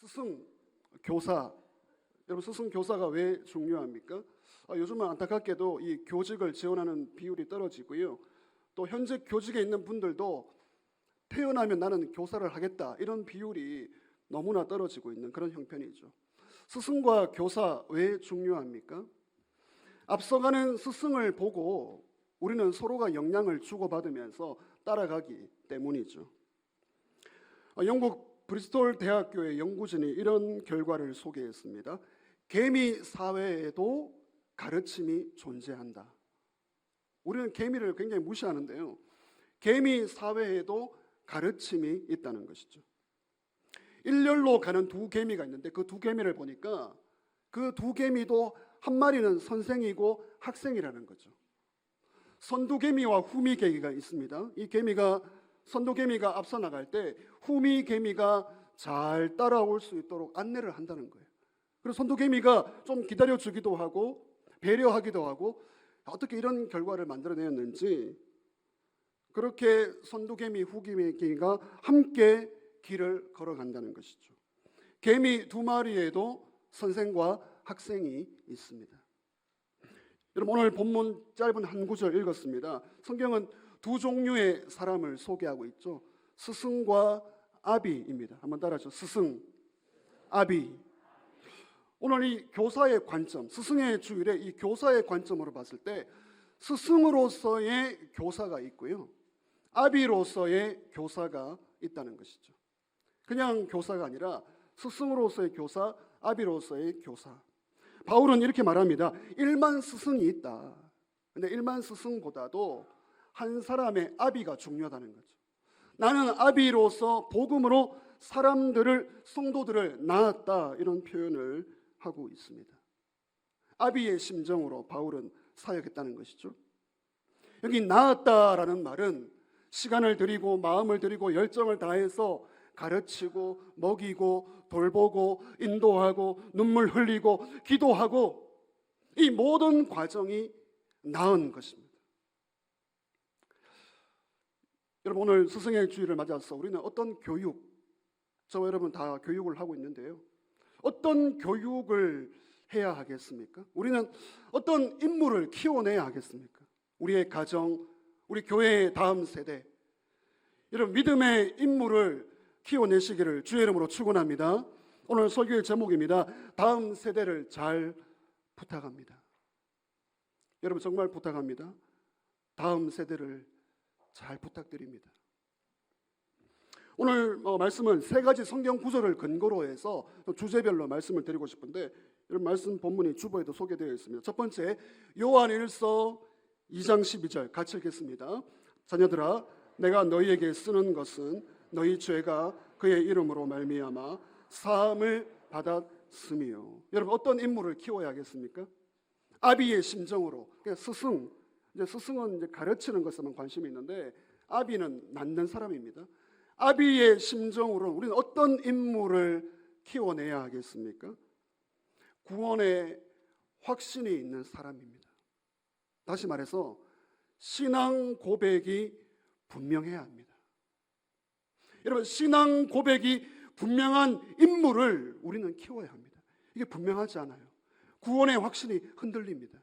스승, 교사. 여러분, 스승, 교사가 왜 중요합니까? 요즘은 안타깝게도 이 교직을 지원하는 비율이 떨어지고요. 또 현재 교직에 있는 분들도 태어나면 나는 교사를 하겠다, 이런 비율이 너무나 떨어지고 있는 그런 형편이죠. 스승과 교사 왜 중요합니까? 앞서가는 스승을 보고 우리는 서로가 영향을 주고받으면서 따라가기 때문이죠. 영국 브리스톨 대학교의 연구진이 이런 결과를 소개했습니다. 개미 사회에도 가르침이 존재한다. 우리는 개미를 굉장히 무시하는데요. 개미 사회에도 가르침이 있다는 것이죠. 일렬로 가는 두 개미가 있는데 그 두 개미를 보니까 그 두 개미도 한 마리는 선생이고 학생이라는 거죠. 선두개미와 후미개미가 있습니다. 이 개미가 선두개미가 앞서 나갈 때 후미개미가 잘 따라올 수 있도록 안내를 한다는 거예요. 그래서 선두개미가 좀 기다려주기도 하고 배려하기도 하고, 어떻게 이런 결과를 만들어내었는지, 그렇게 선두개미 후기개미가 함께 길을 걸어간다는 것이죠. 개미 두 마리에도 선생과 학생이 있습니다. 여러분, 오늘 본문 짧은 한 구절 읽었습니다. 성경은 두 종류의 사람을 소개하고 있죠. 스승과 아비입니다. 한번 따라하죠. 스승, 아비. 오늘 이 교사의 관점, 스승의 주일에 이 교사의 관점으로 봤을 때 스승으로서의 교사가 있고요, 아비로서의 교사가 있다는 것이죠. 그냥 교사가 아니라 스승으로서의 교사, 아비로서의 교사. 바울은 이렇게 말합니다. 일만 스승이 있다. 근데 일만 스승보다도 한 사람의 아비가 중요하다는 거죠. 나는 아비로서 복음으로 사람들을, 성도들을 낳았다, 이런 표현을 하고 있습니다. 아비의 심정으로 바울은 사역했다는 것이죠. 여기 낳았다라는 말은 시간을 들이고 마음을 들이고 열정을 다해서 가르치고 먹이고 돌보고 인도하고 눈물 흘리고 기도하고, 이 모든 과정이 낳은 것입니다. 여러분, 오늘 스승의 주일을 맞아서 우리는 어떤 교육, 저와 여러분 다 교육을 하고 있는데요, 어떤 교육을 해야 하겠습니까? 우리는 어떤 인물을 키워내야 하겠습니까? 우리의 가정, 우리 교회의 다음 세대, 여러분 믿음의 인물을 키워내시기를 주의 이름으로 축원합니다. 오늘 설교의 제목입니다. 다음 세대를 잘 부탁합니다. 여러분, 정말 부탁합니다. 다음 세대를 잘 부탁드립니다. 오늘 말씀은 세 가지 성경 구절을 근거로 해서 주제별로 말씀을 드리고 싶은데, 이런 말씀 본문이 주보에도 소개되어 있습니다. 첫 번째, 요한일서 2장 12절 같이 읽겠습니다. 자녀들아, 내가 너희에게 쓰는 것은 너희 죄가 그의 이름으로 말미암아 사함을 받았음이요. 여러분, 어떤 인물을 키워야 하겠습니까? 아비의 심정으로. 스승, 이제 스승은 이제 가르치는 것에만 관심이 있는데 아비는 낳는 사람입니다. 아비의 심정으로 우리는 어떤 인물을 키워내야 하겠습니까? 구원의 확신이 있는 사람입니다. 다시 말해서 신앙 고백이 분명해야 합니다. 여러분, 신앙 고백이 분명한 인물을 우리는 키워야 합니다. 이게 분명하지 않아요. 구원의 확신이 흔들립니다.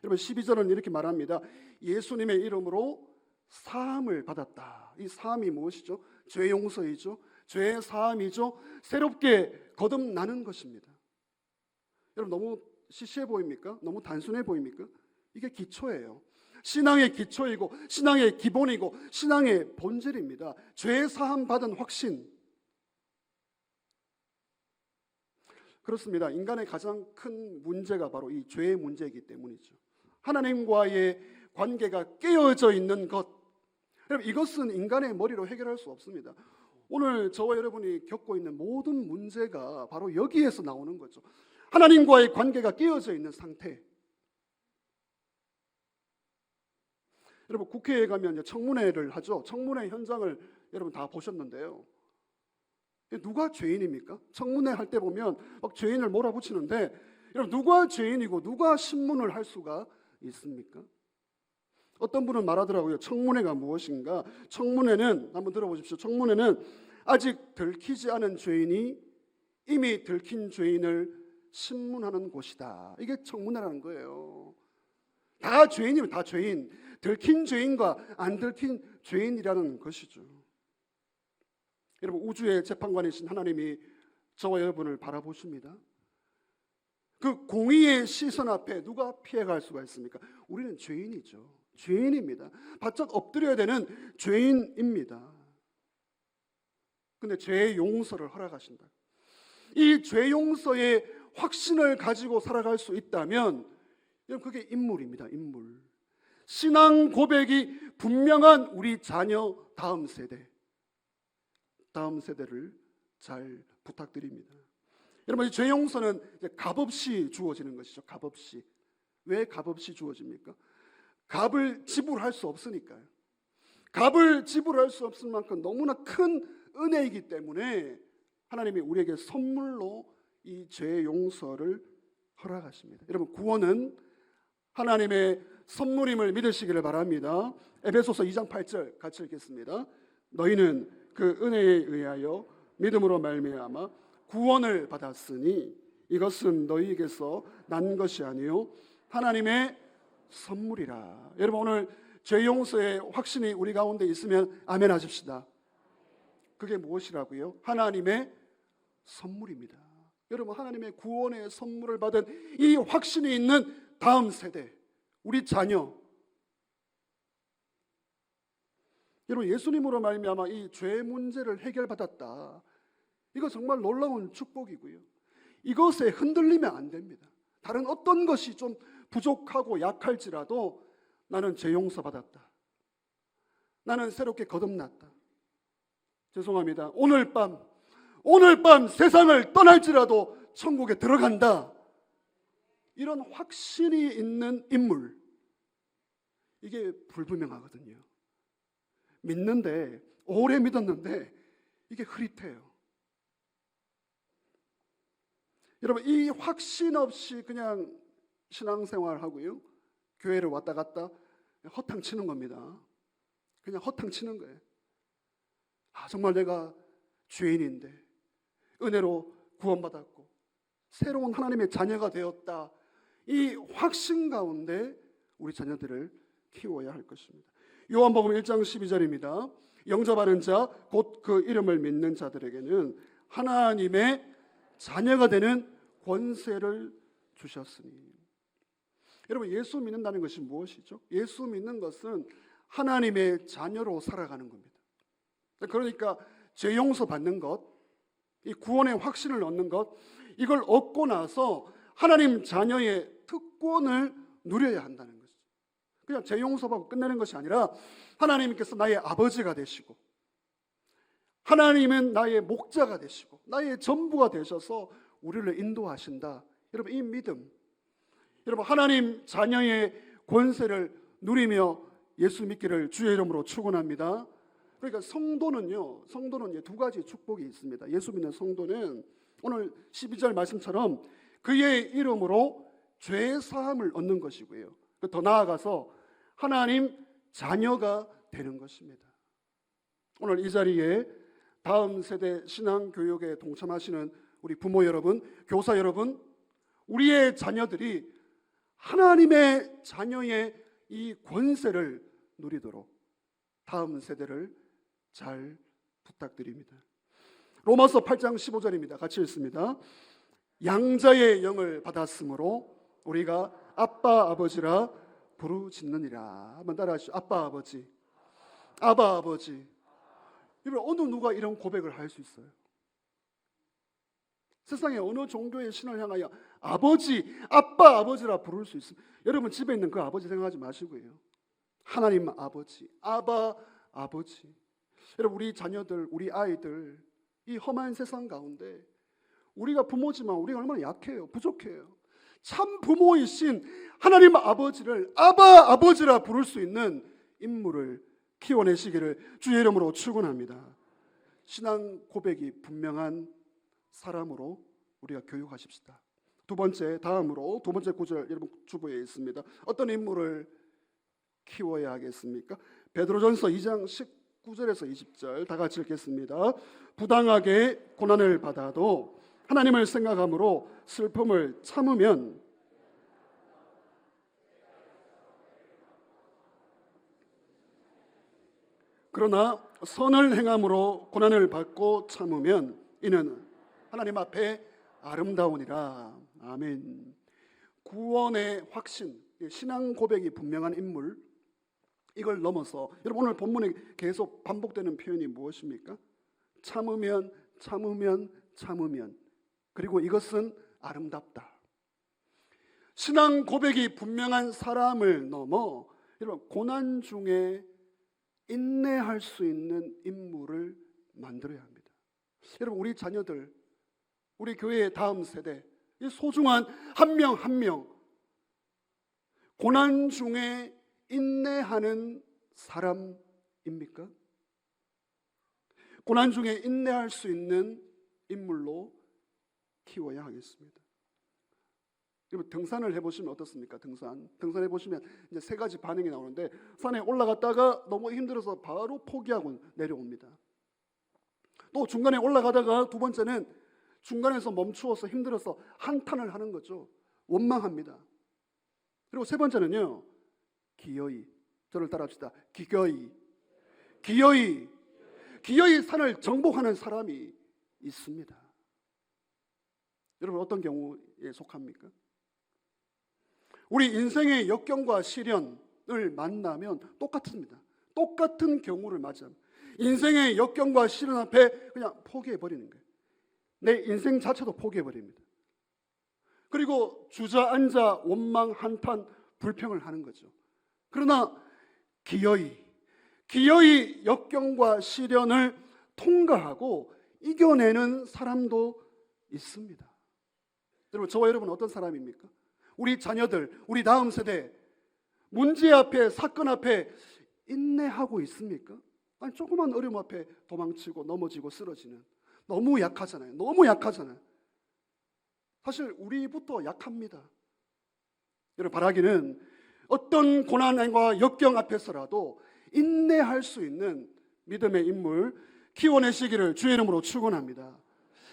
여러분, 12절은 이렇게 말합니다. 예수님의 이름으로 사함을 받았다. 이 사함이 무엇이죠? 죄 용서이죠. 죄 사함이죠. 새롭게 거듭나는 것입니다. 여러분, 너무 시시해 보입니까? 너무 단순해 보입니까? 이게 기초예요. 신앙의 기초이고 신앙의 기본이고 신앙의 본질입니다. 죄 사함 받은 확신. 그렇습니다. 인간의 가장 큰 문제가 바로 이 죄의 문제이기 때문이죠. 하나님과의 관계가 깨어져 있는 것, 여러분, 이것은 인간의 머리로 해결할 수 없습니다. 오늘 저와 여러분이 겪고 있는 모든 문제가 바로 여기에서 나오는 거죠. 하나님과의 관계가 깨어져 있는 상태. 여러분, 국회에 가면 이제 청문회를 하죠. 청문회 현장을 여러분 다 보셨는데요, 누가 죄인입니까? 청문회 할 때 보면 막 죄인을 몰아붙이는데, 여러분, 누가 죄인이고 누가 신문을 할 수가 있습니까? 어떤 분은 말하더라고요. 청문회가 무엇인가? 청문회는, 한번 들어보십시오. 청문회는 아직 들키지 않은 죄인이 이미 들킨 죄인을 신문하는 곳이다. 이게 청문회라는 거예요. 다 죄인이면 다 죄인, 들킨 죄인과 안 들킨 죄인이라는 것이죠. 여러분, 우주의 재판관이신 하나님이 저와 여러분을 바라보십니다. 그 공의의 시선 앞에 누가 피해갈 수가 있습니까? 우리는 죄인이죠. 죄인입니다. 바짝 엎드려야 되는 죄인입니다. 근데 죄의 용서를 허락하신다. 이 죄 용서의 확신을 가지고 살아갈 수 있다면 그게 인물입니다. 인물. 신앙 고백이 분명한 우리 자녀 다음 세대를 잘 부탁드립니다. 여러분, 이 죄 용서는 값없이 주어지는 것이죠. 값없이. 왜 값없이 주어집니까? 값을 지불할 수 없으니까요. 값을 지불할 수 없을 만큼 너무나 큰 은혜이기 때문에 하나님이 우리에게 선물로 이 죄 용서를 허락하십니다. 여러분, 구원은 하나님의 선물임을 믿으시기를 바랍니다. 에베소서 2장 8절 같이 읽겠습니다. 너희는 그 은혜에 의하여 믿음으로 말미암아 구원을 받았으니 이것은 너희에게서 난 것이 아니요 하나님의 선물이라. 여러분, 오늘 죄 용서의 확신이 우리 가운데 있으면 아멘 하십시다. 그게 무엇이라고요? 하나님의 선물입니다. 여러분, 하나님의 구원의 선물을 받은 이 확신이 있는 다음 세대, 우리 자녀, 여러분, 예수님으로 말미암아 이 죄 문제를 해결받았다. 이거 정말 놀라운 축복이고요. 이것에 흔들리면 안 됩니다. 다른 어떤 것이 좀 부족하고 약할지라도 나는 죄 용서 받았다. 나는 새롭게 거듭났다. 죄송합니다. 오늘 밤 세상을 떠날지라도 천국에 들어간다. 이런 확신이 있는 인물, 이게 불분명하거든요. 믿는데, 오래 믿었는데 이게 흐릿해요. 여러분, 이 확신 없이 그냥 신앙생활 하고요, 교회를 왔다 갔다 허탕 치는 겁니다. 그냥 허탕 치는 거예요. 정말 내가 죄인인데 은혜로 구원받았고 새로운 하나님의 자녀가 되었다. 이 확신 가운데 우리 자녀들을 키워야 할 것입니다. 요한복음 1장 12절입니다. 영접하는 자, 곧 그 이름을 믿는 자들에게는 하나님의 자녀가 되는 권세를 주셨으니. 여러분, 예수 믿는다는 것이 무엇이죠? 예수 믿는 것은 하나님의 자녀로 살아가는 겁니다. 그러니까 죄 용서 받는 것, 이 구원의 확신을 얻는 것, 이걸 얻고 나서 하나님 자녀의 특권을 누려야 한다는 거죠. 그냥 죄 용서받고 끝내는 것이 아니라 하나님께서 나의 아버지가 되시고 하나님은 나의 목자가 되시고 나의 전부가 되셔서 우리를 인도하신다. 여러분, 이 믿음, 여러분, 하나님 자녀의 권세를 누리며 예수 믿기를 주의 이름으로 축원합니다. 그러니까 성도는 두 가지 축복이 있습니다. 예수 믿는 성도는 오늘 12절 말씀처럼 그의 이름으로 죄 사함을 얻는 것이고요, 더 나아가서 하나님 자녀가 되는 것입니다. 오늘 이 자리에 다음 세대 신앙 교육에 동참하시는 우리 부모 여러분, 교사 여러분, 우리의 자녀들이 하나님의 자녀의 이 권세를 누리도록 다음 세대를 잘 부탁드립니다. 로마서 8장 15절입니다. 같이 읽습니다. 양자의 영을 받았으므로 우리가 아빠 아버지라 부르짖느니라. 한번 따라하시죠. 아빠 아버지, 아바 아버지. 여러분, 어느 누가 이런 고백을 할 수 있어요? 세상에 어느 종교의 신을 향하여 아버지, 아빠 아버지라 부를 수 있습니다. 여러분, 집에 있는 그 아버지 생각하지 마시고요, 하나님 아버지, 아바 아버지. 여러분, 우리 자녀들, 우리 아이들, 이 험한 세상 가운데 우리가 부모지만 우리가 얼마나 약해요, 부족해요. 참 부모이신 하나님 아버지를 아바 아버지라 부를 수 있는 인물을 키워내시기를 주의 이름으로 축원합니다. 신앙 고백이 분명한 사람으로 우리가 교육하십시다. 다음으로 두 번째 구절, 여러분 주부에 있습니다. 어떤 인물을 키워야 하겠습니까? 베드로전서 2장 19절에서 20절 다 같이 읽겠습니다. 부당하게 고난을 받아도 하나님을 생각함으로 슬픔을 참으면 그러나 선을 행함으로 고난을 받고 참으면 이는 하나님 앞에 아름다우니라. 아멘. 구원의 확신, 신앙 고백이 분명한 인물, 이걸 넘어서 여러분 오늘 본문에 계속 반복되는 표현이 무엇입니까? 참으면 참으면 참으면, 그리고 이것은 아름답다. 신앙 고백이 분명한 사람을 넘어 여러분 고난 중에 인내할 수 있는 인물을 만들어야 합니다. 여러분 우리 자녀들, 우리 교회의 다음 세대, 이 소중한 한 명 한 명 고난 중에 인내하는 사람입니까? 고난 중에 인내할 수 있는 인물로 키워야 하겠습니다. 여러분 등산을 해보시면 어떻습니까? 등산해 보시면 이제 세 가지 반응이 나오는데, 산에 올라갔다가 너무 힘들어서 바로 포기하고 내려옵니다. 또 중간에 올라가다가 두 번째는 중간에서 멈추어서 힘들어서 한탄을 하는 거죠. 원망합니다. 그리고 세 번째는요, 기어이, 저를 따라합시다. 기어이 산을 정복하는 사람이 있습니다. 여러분 어떤 경우에 속합니까? 우리 인생의 역경과 시련을 만나면 똑같습니다. 똑같은 경우를 맞이합니다. 인생의 역경과 시련 앞에 그냥 포기해버리는 거예요. 내 인생 자체도 포기해버립니다. 그리고 주저앉아 원망, 한탄, 불평을 하는 거죠. 그러나 기어이 역경과 시련을 통과하고 이겨내는 사람도 있습니다. 여러분 저와 여러분 어떤 사람입니까? 우리 자녀들, 우리 다음 세대 문제 앞에, 사건 앞에 인내하고 있습니까? 아니 조그만 어려움 앞에 도망치고 넘어지고 쓰러지는, 너무 약하잖아요. 사실 우리부터 약합니다. 여러분 바라기는 어떤 고난과 역경 앞에서라도 인내할 수 있는 믿음의 인물 키워내시기를 주의 이름으로 축원합니다.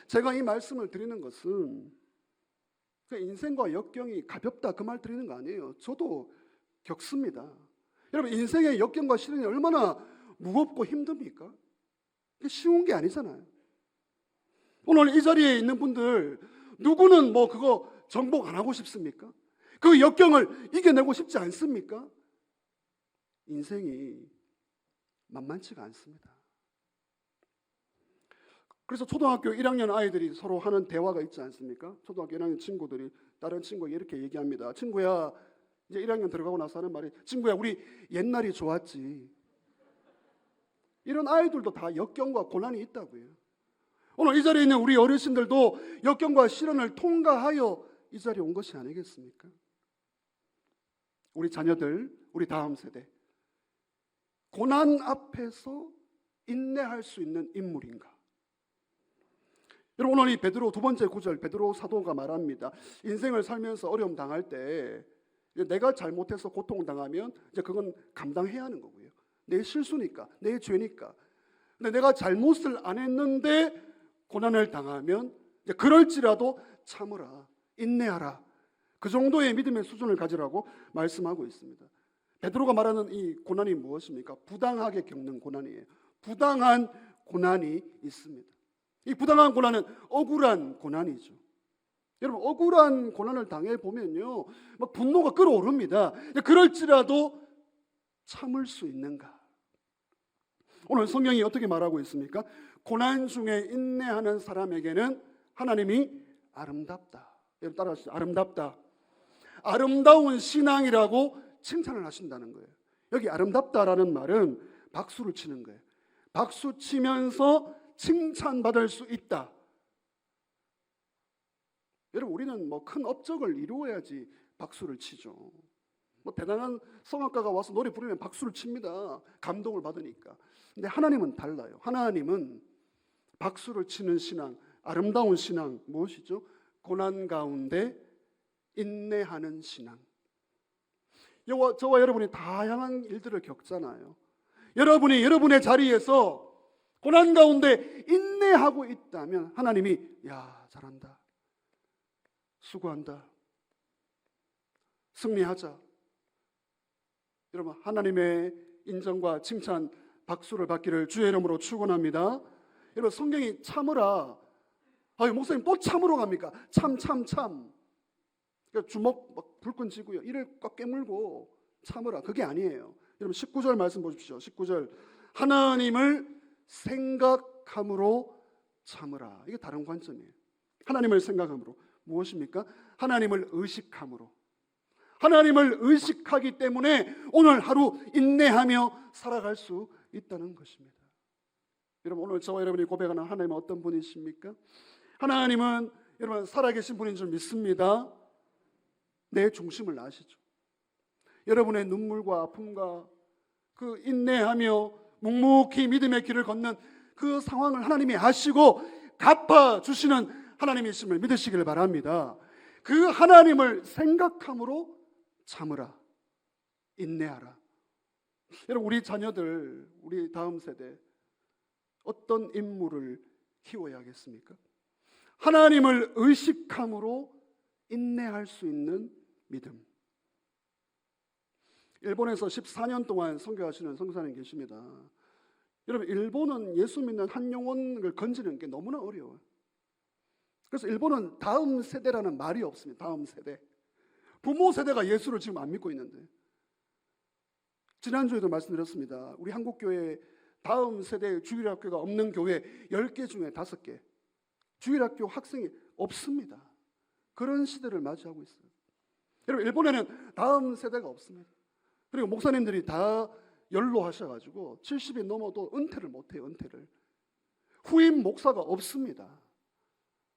제가 이 말씀을 드리는 것은 인생과 역경이 가볍다 그 말 드리는 거 아니에요. 저도 겪습니다. 여러분 인생의 역경과 시련이 얼마나 무겁고 힘듭니까? 쉬운 게 아니잖아요. 오늘 이 자리에 있는 분들 누구는 뭐 그거 정복 안 하고 싶습니까? 그 역경을 이겨내고 싶지 않습니까? 인생이 만만치가 않습니다. 그래서 초등학교 1학년 아이들이 서로 하는 대화가 있지 않습니까? 초등학교 1학년 친구들이 다른 친구에게 이렇게 얘기합니다. 친구야, 이제 1학년 들어가고 나서 하는 말이, 친구야 우리 옛날이 좋았지. 이런 아이들도 다 역경과 고난이 있다고요. 오늘 이 자리에 있는 우리 어르신들도 역경과 시련을 통과하여 이 자리에 온 것이 아니겠습니까? 우리 자녀들, 우리 다음 세대, 고난 앞에서 인내할 수 있는 인물인가? 여러분 오늘 이 베드로 두 번째 구절, 베드로 사도가 말합니다. 인생을 살면서 어려움 당할 때 내가 잘못해서 고통당하면 이제 그건 감당해야 하는 거고요. 내 실수니까, 내 죄니까. 근데 내가 잘못을 안 했는데 고난을 당하면 이제 그럴지라도 참으라, 인내하라. 그 정도의 믿음의 수준을 가지라고 말씀하고 있습니다. 베드로가 말하는 이 고난이 무엇입니까? 부당하게 겪는 고난이에요. 부당한 고난이 있습니다. 이 부당한 고난은 억울한 고난이죠. 여러분 억울한 고난을 당해 보면요, 막 분노가 끓어오릅니다. 그럴지라도 참을 수 있는가? 오늘 성경이 어떻게 말하고 있습니까? 고난 중에 인내하는 사람에게는 하나님이 아름답다. 여러분 따라하시죠. 아름답다. 아름다운 신앙이라고 칭찬을 하신다는 거예요. 여기 아름답다라는 말은 박수를 치는 거예요. 박수 치면서 칭찬받을 수 있다. 여러분 우리는 뭐 큰 업적을 이루어야지 박수를 치죠. 뭐 대단한 성악가가 와서 노래 부르면 박수를 칩니다. 감동을 받으니까. 근데 하나님은 달라요. 하나님은 박수를 치는 신앙, 아름다운 신앙 무엇이죠? 고난 가운데 인내하는 신앙. 저와 여러분이 다양한 일들을 겪잖아요. 여러분이 여러분의 자리에서 고난 가운데 인내하고 있다면 하나님이 야, 잘한다, 수고한다, 승리하자. 여러분, 하나님의 인정과 칭찬, 박수를 받기를 주의 이름으로 축원합니다. 여러분, 성경이 참으라. 목사님 또 참으러 갑니까? 참. 그러니까 주먹 막 불끈 쥐고요, 이를 꽉 깨물고 참으라. 그게 아니에요. 여러분, 19절 말씀 보십시오. 19절, 하나님을 생각함으로 참으라. 이게 다른 관점이에요. 하나님을 생각함으로 무엇입니까? 하나님을 의식함으로. 하나님을 의식하기 때문에 오늘 하루 인내하며 살아갈 수 있다는 것입니다. 여러분, 오늘 저와 여러분이 고백하는 하나님은 어떤 분이십니까? 하나님은 여러분 살아계신 분인 줄 믿습니다. 내 중심을 아시죠. 여러분의 눈물과 아픔과 그 인내하며 묵묵히 믿음의 길을 걷는 그 상황을 하나님이 아시고 갚아주시는 하나님이심을 믿으시길 바랍니다. 그 하나님을 생각함으로 참으라, 인내하라. 여러분, 우리 자녀들, 우리 다음 세대 어떤 인물을 키워야겠습니까? 하나님을 의식함으로 인내할 수 있는 믿음. 일본에서 14년 동안 선교하시는 선교사님 계십니다. 여러분, 일본은 예수 믿는 한 영혼을 건지는 게 너무나 어려워요. 그래서 일본은 다음 세대라는 말이 없습니다. 다음 세대. 부모 세대가 예수를 지금 안 믿고 있는데, 지난주에도 말씀드렸습니다. 우리 한국교회 다음 세대 주일학교가 없는 교회 10개 중에 5개 주일학교 학생이 없습니다. 그런 시대를 맞이하고 있어요. 여러분, 일본에는 다음 세대가 없습니다. 그리고 목사님들이 다 연로하셔가지고 70이 넘어도 은퇴를 못해요. 은퇴를. 후임 목사가 없습니다.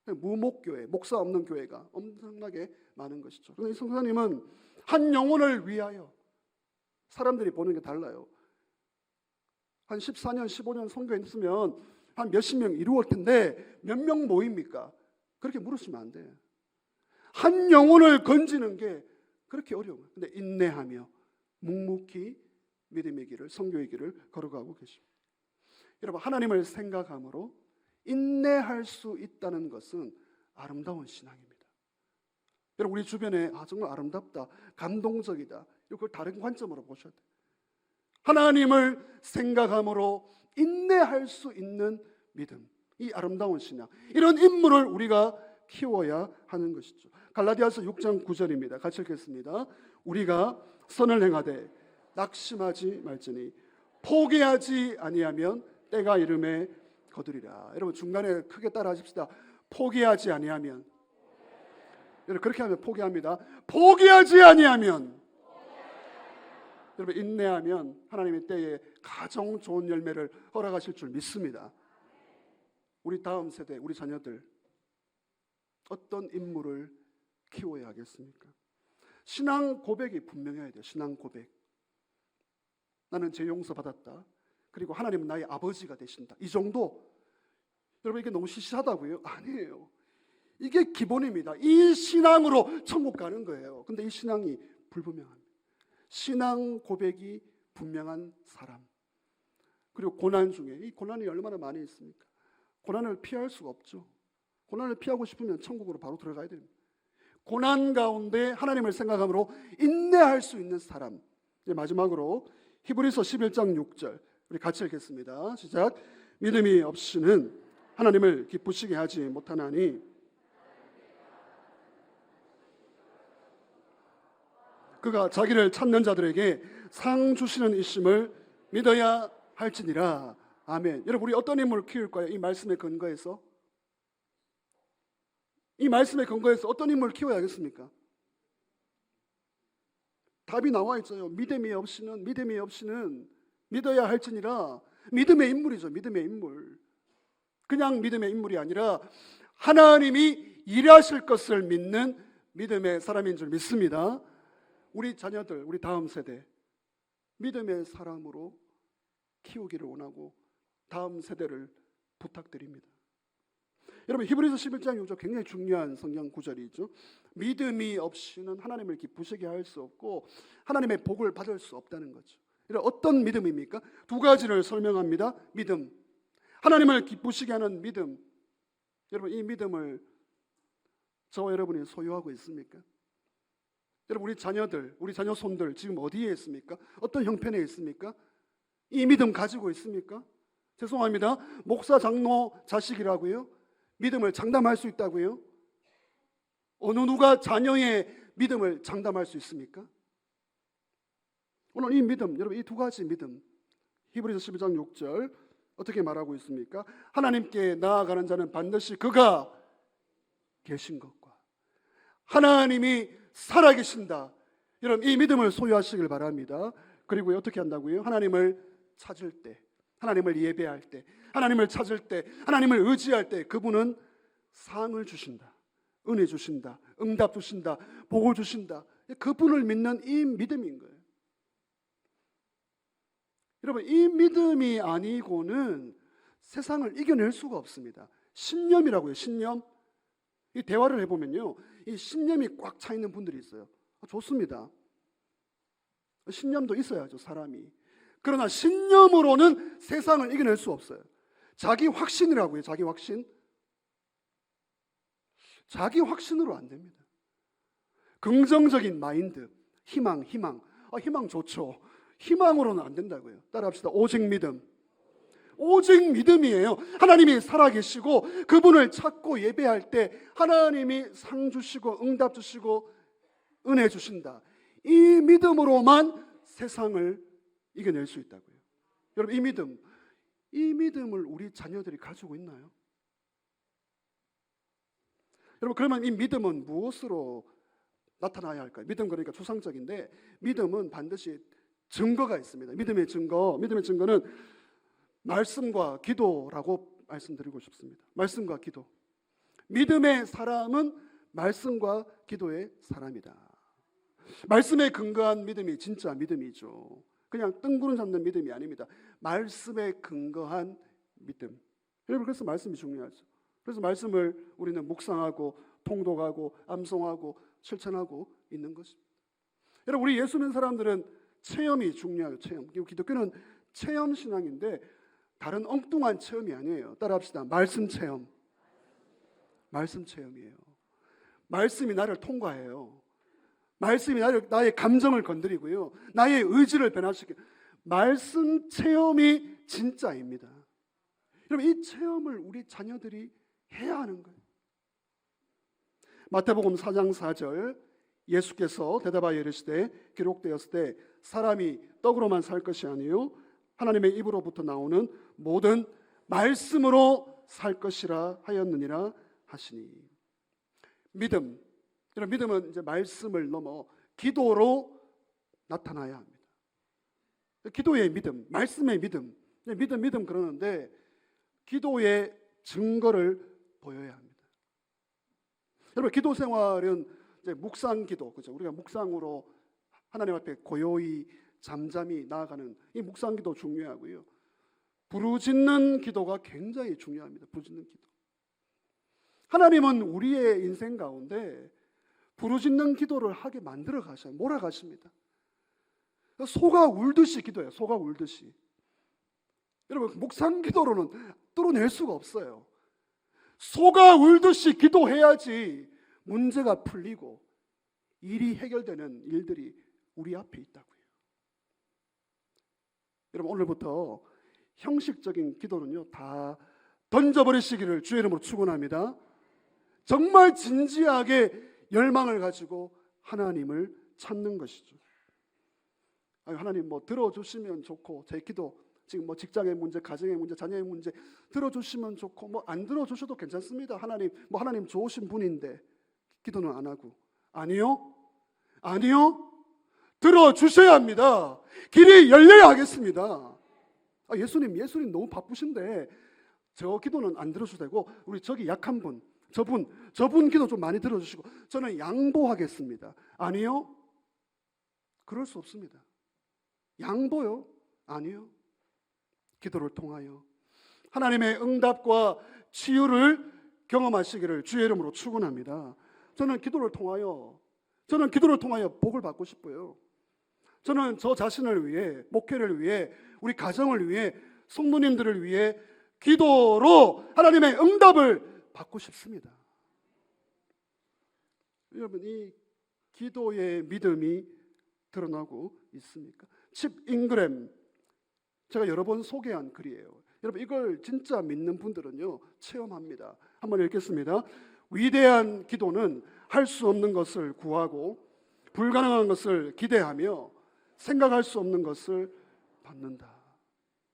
무목교회, 목사 없는 교회가 엄청나게 많은 것이죠. 그런데 이 선교사님은 한 영혼을 위하여, 사람들이 보는 게 달라요. 한 14년, 15년 선교했으면 한 몇십 명 이루어올 텐데 몇 명 모입니까? 그렇게 물으시면 안 돼요. 한 영혼을 건지는 게 그렇게 어려워요. 근데 인내하며 묵묵히 믿음의 길을, 선교의 길을 걸어가고 계십니다. 여러분, 하나님을 생각함으로 인내할 수 있다는 것은 아름다운 신앙입니다. 여러분, 우리 주변에 정말 아름답다, 감동적이다, 이걸 다른 관점으로 보셔야 돼요. 하나님을 생각함으로 인내할 수 있는 믿음, 이 아름다운 신앙, 이런 인물을 우리가 키워야 하는 것이죠. 갈라디아서 6장 9절입니다. 같이 읽겠습니다. 우리가 선을 행하되 낙심하지 말지니 포기하지 아니하면 때가 이름에 거두리라. 여러분, 중간에 크게 따라 하십시다. 포기하지 아니하면. 여러분, 그렇게 하면 포기합니다. 포기하지 아니하면. 여러분, 인내하면 하나님의 때에 가장 좋은 열매를 허락하실 줄 믿습니다. 우리 다음 세대, 우리 자녀들 어떤 인물을 키워야 하겠습니까? 신앙 고백이 분명해야 돼요. 신앙 고백. 나는 죄 용서 받았다. 그리고 하나님은 나의 아버지가 되신다. 이 정도. 여러분, 이게 너무 시시하다고요? 아니에요. 이게 기본입니다. 이 신앙으로 천국 가는 거예요. 근데 이 신앙이 불분명합니다. 신앙 고백이 분명한 사람. 그리고 고난 중에, 이 고난이 얼마나 많이 있습니까? 고난을 피할 수가 없죠. 고난을 피하고 싶으면 천국으로 바로 들어가야 됩니다. 고난 가운데 하나님을 생각함으로 인내할 수 있는 사람. 이제 마지막으로 히브리서 11장 6절 우리 같이 읽겠습니다. 시작. 믿음이 없이는 하나님을 기쁘시게 하지 못하나니 그가 자기를 찾는 자들에게 상 주시는 이심을 믿어야 할지니라. 아멘. 여러분, 우리 어떤 인물을 키울까요? 이 말씀의 근거에서, 이 말씀의 근거에서 어떤 인물을 키워야겠습니까? 답이 나와 있어요. 믿음이 없이는 믿어야 할지니라. 믿음의 인물이죠. 믿음의 인물. 그냥 믿음의 인물이 아니라 하나님이 일하실 것을 믿는 믿음의 사람인 줄 믿습니다. 우리 자녀들, 우리 다음 세대 믿음의 사람으로 키우기를 원하고 다음 세대를 부탁드립니다. 여러분, 히브리서 11장 6절 굉장히 중요한 성경 구절이죠. 믿음이 없이는 하나님을 기쁘시게 할 수 없고 하나님의 복을 받을 수 없다는 거죠. 어떤 믿음입니까? 두 가지를 설명합니다. 믿음, 하나님을 기쁘시게 하는 믿음, 여러분 이 믿음을 저와 여러분이 소유하고 있습니까? 여러분 우리 자녀들, 우리 자녀 손들 지금 어디에 있습니까? 어떤 형편에 있습니까? 이 믿음 가지고 있습니까? 죄송합니다. 목사, 장로 자식이라고요? 믿음을 장담할 수 있다고요? 어느 누가 자녀의 믿음을 장담할 수 있습니까? 오늘 이 믿음, 여러분 이 두 가지 믿음, 히브리서 12장 6절 어떻게 말하고 있습니까? 하나님께 나아가는 자는 반드시 그가 계신 것과 하나님이 살아계신다. 여러분 이 믿음을 소유하시길 바랍니다. 그리고 어떻게 한다고요? 하나님을 찾을 때, 하나님을 예배할 때, 하나님을 찾을 때, 하나님을 의지할 때 그분은 상을 주신다, 은혜 주신다, 응답 주신다, 복을 주신다. 그분을 믿는 이 믿음인 거예요. 여러분 이 믿음이 아니고는 세상을 이겨낼 수가 없습니다. 신념이라고요. 신념. 이 대화를 해보면요, 이 신념이 꽉 차 있는 분들이 있어요. 좋습니다. 신념도 있어야죠, 사람이. 그러나 신념으로는 세상을 이겨낼 수 없어요. 자기 확신이라고요. 자기 확신. 자기 확신으로 안 됩니다. 긍정적인 마인드, 희망. 희망 좋죠. 희망으로는 안 된다고요. 따라합시다. 오직 믿음. 오직 믿음이에요. 하나님이 살아계시고 그분을 찾고 예배할 때 하나님이 상 주시고 응답 주시고 은혜 주신다. 이 믿음으로만 세상을 이겨낼 수 있다고요. 여러분 이 믿음을 우리 자녀들이 가지고 있나요? 여러분 그러면 이 믿음은 무엇으로 나타나야 할까요? 믿음 그러니까 추상적인데 믿음은 반드시 증거가 있습니다. 믿음의 증거는 말씀과 기도라고 말씀드리고 싶습니다. 말씀과 기도. 믿음의 사람은 말씀과 기도의 사람이다. 말씀에 근거한 믿음이 진짜 믿음이죠. 그냥 뜬구름 잡는 믿음이 아닙니다. 말씀에 근거한 믿음. 여러분 그래서 말씀이 중요하죠. 그래서 말씀을 우리는 묵상하고 통독하고 암송하고 실천하고 있는 것입니다. 여러분 우리 예수 믿는 사람들은 체험이 중요해요. 체험. 기독교는 체험 신앙인데 다른 엉뚱한 체험이 아니에요. 따라합시다. 말씀 체험. 말씀 체험이에요. 말씀이 나를 통과해요. 말씀이 나의 감정을 건드리고요. 나의 의지를 변화시키고 말씀 체험이 진짜입니다. 여러분 이 체험을 우리 자녀들이 해야 하는 거예요. 마태복음 4장 4절 예수께서 대답하여 이르시되 기록되었을 때 사람이 떡으로만 살 것이 아니요 하나님의 입으로부터 나오는 모든 말씀으로 살 것이라 하였느니라 하시니. 믿음. 여러분 믿음은 이제 말씀을 넘어 기도로 나타나야 합니다. 기도의 믿음, 말씀의 믿음. 믿음 그러는데 기도의 증거를 보여야 합니다. 여러분 기도 생활은 이제 묵상 기도, 그죠? 우리가 묵상으로 하나님 앞에 고요히 잠잠히 나아가는 이 묵상 기도 중요하고요. 부르짖는 기도가 굉장히 중요합니다. 부르짖는 기도. 하나님은 우리의 인생 가운데 부르짖는 기도를 하게 만들어 가셔요. 몰아가십니다. 소가 울듯이 기도해요. 소가 울듯이. 여러분 묵상 기도로는 뚫어낼 수가 없어요. 소가 울듯이 기도해야지 문제가 풀리고 일이 해결되는 일들이 우리 앞에 있다고요. 여러분 오늘부터 형식적인 기도는요 다 던져버리시기를 주의 이름으로 축원합니다. 정말 진지하게 열망을 가지고 하나님을 찾는 것이죠. 하나님 뭐 들어주시면 좋고 제 기도 지금 뭐 직장의 문제, 가정의 문제, 자녀의 문제 들어주시면 좋고 뭐 안 들어주셔도 괜찮습니다. 하나님 좋으신 분인데 기도는 안 하고 아니요 들어주셔야 합니다. 길이 열려야 하겠습니다. 예수님 너무 바쁘신데 저 기도는 안 들어주셔도 되고 우리 저기 약한 분 저분 기도 좀 많이 들어주시고 저는 양보하겠습니다. 아니요 그럴 수 없습니다. 양보요? 아니요. 기도를 통하여 하나님의 응답과 치유를 경험하시기를 주의 이름으로 축원합니다. 저는 기도를 통하여 복을 받고 싶어요. 저는 저 자신을 위해, 목회를 위해, 우리 가정을 위해, 성도님들을 위해 기도로 하나님의 응답을 받고 싶습니다. 여러분, 이 기도의 믿음이 드러나고 있습니까? 칩 잉그램, 제가 여러 번 소개한 글이에요. 여러분, 이걸 진짜 믿는 분들은요 체험합니다. 한번 읽겠습니다. 위대한 기도는 할 수 없는 것을 구하고 불가능한 것을 기대하며 생각할 수 없는 것을 받는다.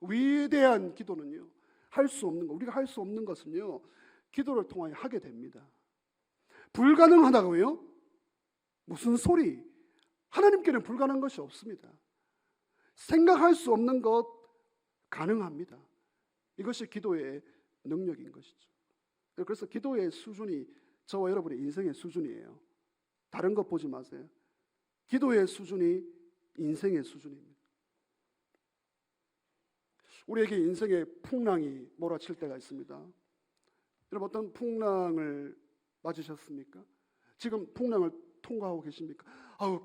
위대한 기도는요, 할 수 없는 것, 우리가 할 수 없는 것은요 기도를 통하여 하게 됩니다. 불가능하다고요? 무슨 소리? 하나님께는 불가능한 것이 없습니다. 생각할 수 없는 것 가능합니다. 이것이 기도의 능력인 것이죠. 그래서 기도의 수준이 저와 여러분의 인생의 수준이에요. 다른 것 보지 마세요. 기도의 수준이 인생의 수준입니다. 우리에게 인생의 풍랑이 몰아칠 때가 있습니다. 여러분, 어떤 풍랑을 맞으셨습니까? 지금 풍랑을 통과하고 계십니까?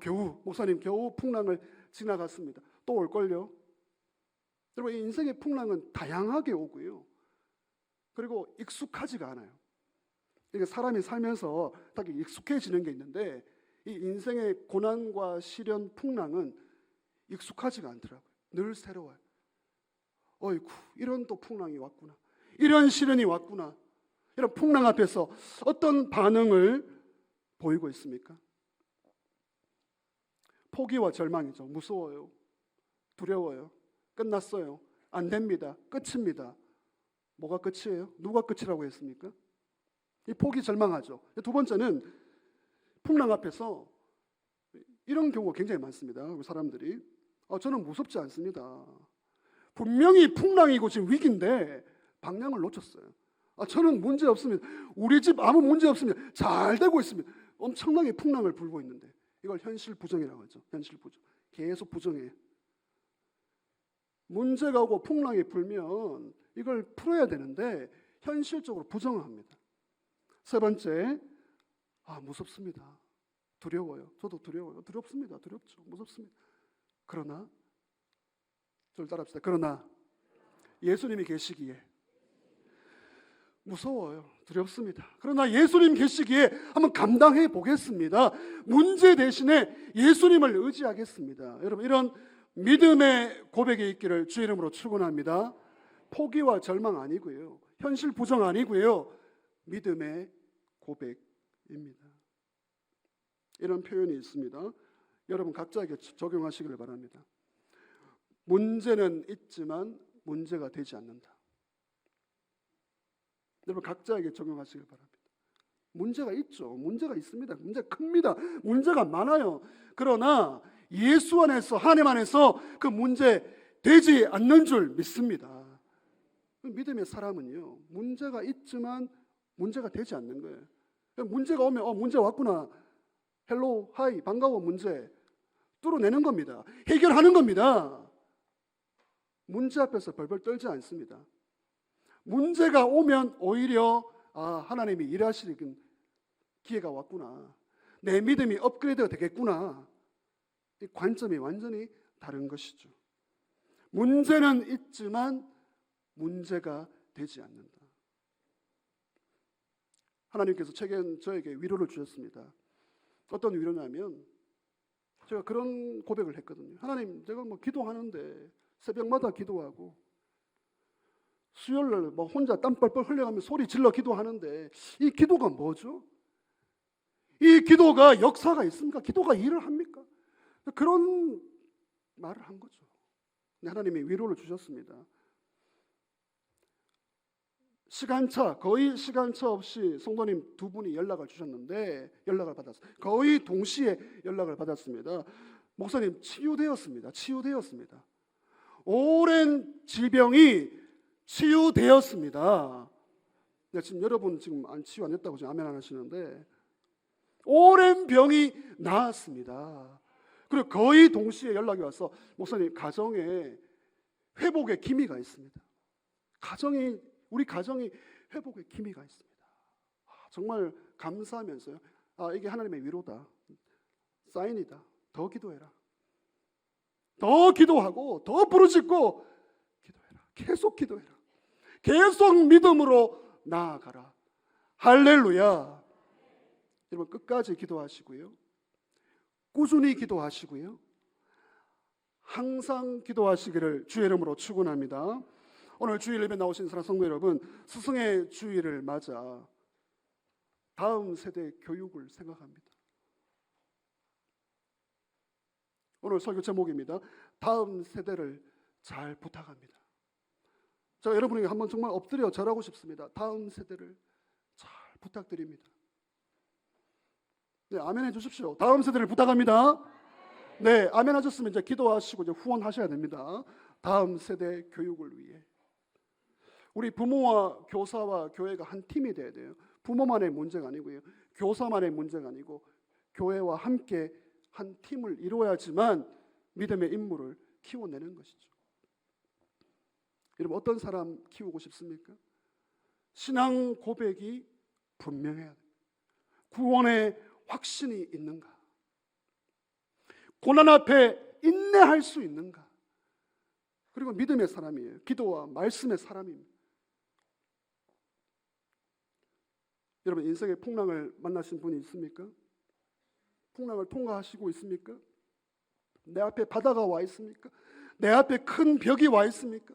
겨우 목사님 겨우 풍랑을 지나갔습니다. 또 올걸요? 여러분, 이 인생의 풍랑은 다양하게 오고요. 그리고 익숙하지가 않아요. 이게 사람이 살면서 딱 익숙해지는 게 있는데 이 인생의 고난과 시련, 풍랑은 익숙하지가 않더라고요. 늘 새로워요. 어이구, 이런 또 풍랑이 왔구나. 이런 시련이 왔구나. 이런 풍랑 앞에서 어떤 반응을 보이고 있습니까? 포기와 절망이죠. 무서워요. 두려워요. 끝났어요. 안 됩니다. 끝입니다. 뭐가 끝이에요? 누가 끝이라고 했습니까? 이 포기, 절망하죠. 두 번째는 풍랑 앞에서 이런 경우가 굉장히 많습니다. 우리 사람들이 저는 무섭지 않습니다. 분명히 풍랑이고 지금 위기인데 방향을 놓쳤어요. 저는 문제 없습니다. 우리 집 아무 문제 없습니다. 잘 되고 있습니다. 엄청나게 풍랑을 불고 있는데 이걸 현실 부정이라고 하죠. 현실 부정. 계속 부정해요. 문제가 오고 풍랑이 불면 이걸 풀어야 되는데 현실적으로 부정을 합니다. 세 번째, 무섭습니다. 두려워요. 저도 두려워요. 두렵습니다. 두렵죠. 무섭습니다. 그러나 저를 따라합시다. 그러나 예수님이 계시기에 무서워요. 두렵습니다. 그러나 예수님 계시기에 한번 감당해 보겠습니다. 문제 대신에 예수님을 의지하겠습니다. 여러분, 이런 믿음의 고백이 있기를 주의 이름으로 축원합니다. 포기와 절망 아니고요. 현실 부정 아니고요. 믿음의 고백입니다. 이런 표현이 있습니다. 여러분 각자에게 적용하시기를 바랍니다. 문제는 있지만 문제가 되지 않는다. 여러분 각자에게 적용하시길 바랍니다. 문제가 있죠. 문제가 있습니다. 문제가 큽니다. 문제가 많아요. 그러나 예수 안에서, 하나님 안에서 그 문제 되지 않는 줄 믿습니다. 믿음의 사람은요, 문제가 있지만 문제가 되지 않는 거예요. 문제가 오면 문제 왔구나. 헬로, 하이, 반가워, 문제. 뚫어내는 겁니다. 해결하는 겁니다. 문제 앞에서 벌벌 떨지 않습니다. 문제가 오면 오히려 하나님이 일하실 기회가 왔구나. 내 믿음이 업그레이드가 되겠구나. 이 관점이 완전히 다른 것이죠. 문제는 있지만 문제가 되지 않는다. 하나님께서 최근 저에게 위로를 주셨습니다. 어떤 위로냐면 제가 그런 고백을 했거든요. 하나님, 제가 기도하는데 새벽마다 기도하고 수요일날 혼자 땀 뻘뻘 흘려가며 소리 질러 기도하는데 이 기도가 뭐죠? 이 기도가 역사가 있습니까? 기도가 일을 합니까? 그런 말을 한 거죠. 하나님이 위로를 주셨습니다. 거의 시간차 없이 성도님 두 분이 연락을 주셨는데 연락을 받았어요. 거의 동시에 연락을 받았습니다. 목사님 치유되었습니다. 치유되었습니다. 오랜 질병이 치유되었습니다. 지금 여러분 지금 안 치유 안 됐다고 지금 아멘 안 하시는데 오랜 병이 나았습니다. 그리고 거의 동시에 연락이 와서 목사님 가정에 회복의 기미가 있습니다. 우리 가정이 회복의 기미가 있습니다. 정말 감사하면서요. 이게 하나님의 위로다. 사인이다. 더 기도해라. 더 기도하고 더 부르짖고 기도해라. 계속 기도해라. 계속 믿음으로 나아가라. 할렐루야. 여러분 끝까지 기도하시고요. 꾸준히 기도하시고요. 항상 기도하시기를 주의 이름으로 축원합니다. 오늘 주일 예배 나오신 사랑 성도 여러분, 스승의 주일을 맞아 다음 세대 교육을 생각합니다. 오늘 설교 제목입니다. 다음 세대를 잘 부탁합니다. 제가 여러분에게 한번 정말 엎드려 절하고 싶습니다. 다음 세대를 잘 부탁드립니다. 네, 아멘 해주십시오. 다음 세대를 부탁합니다. 네, 아멘 하셨으면 이제 기도하시고 이제 후원하셔야 됩니다. 다음 세대 교육을 위해. 우리 부모와 교사와 교회가 한 팀이 돼야 돼요. 부모만의 문제가 아니고요. 교사만의 문제가 아니고 교회와 함께 한 팀을 이루어야지만 믿음의 인물을 키워내는 것이죠. 여러분 어떤 사람 키우고 싶습니까? 신앙 고백이 분명해야 돼요. 구원의 확신이 있는가? 고난 앞에 인내할 수 있는가? 그리고 믿음의 사람이에요. 기도와 말씀의 사람입니다. 여러분 인생의 풍랑을 만나신 분이 있습니까? 풍랑을 통과하시고 있습니까? 내 앞에 바다가 와 있습니까? 내 앞에 큰 벽이 와 있습니까?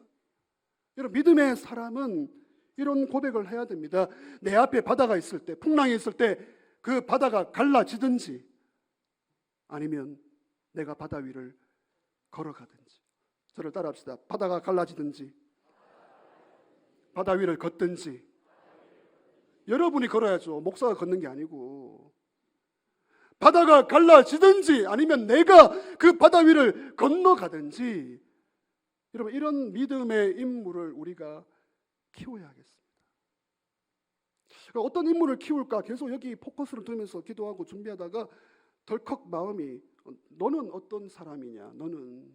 여러분 믿음의 사람은 이런 고백을 해야 됩니다. 내 앞에 바다가 있을 때, 풍랑이 있을 때 그 바다가 갈라지든지 아니면 내가 바다 위를 걸어가든지. 저를 따라합시다. 바다가 갈라지든지 바다 위를 걷든지. 여러분이 걸어야죠. 목사가 걷는 게 아니고. 바다가 갈라지든지 아니면 내가 그 바다 위를 건너가든지. 여러분 이런 믿음의 인물을 우리가 키워야겠습니다. 어떤 인물을 키울까 계속 여기 포커스를 두면서 기도하고 준비하다가 덜컥 마음이 너는 어떤 사람이냐? 너는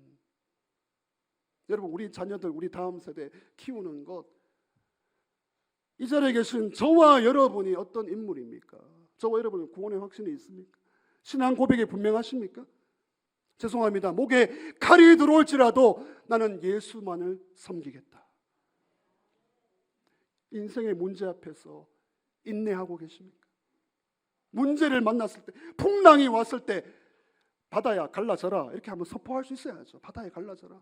여러분 우리 자녀들 우리 다음 세대 키우는 것 이 자리에 계신 저와 여러분이 어떤 인물입니까? 저와 여러분은 구원의 확신이 있습니까? 신앙 고백이 분명하십니까? 죄송합니다. 목에 칼이 들어올지라도 나는 예수만을 섬기겠다. 인생의 문제 앞에서 인내하고 계십니까? 문제를 만났을 때, 풍랑이 왔을 때 바다야 갈라져라 이렇게 한번 선포할 수 있어야죠. 바다에 갈라져라.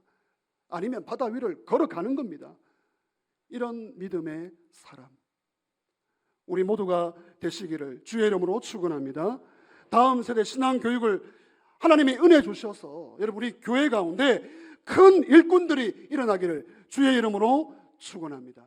아니면 바다 위를 걸어가는 겁니다. 이런 믿음의 사람 우리 모두가 되시기를 주의 이름으로 축원합니다. 다음 세대 신앙 교육을 하나님이 은혜 주셔서 여러분 우리 교회 가운데 큰 일꾼들이 일어나기를 주의 이름으로 축원합니다.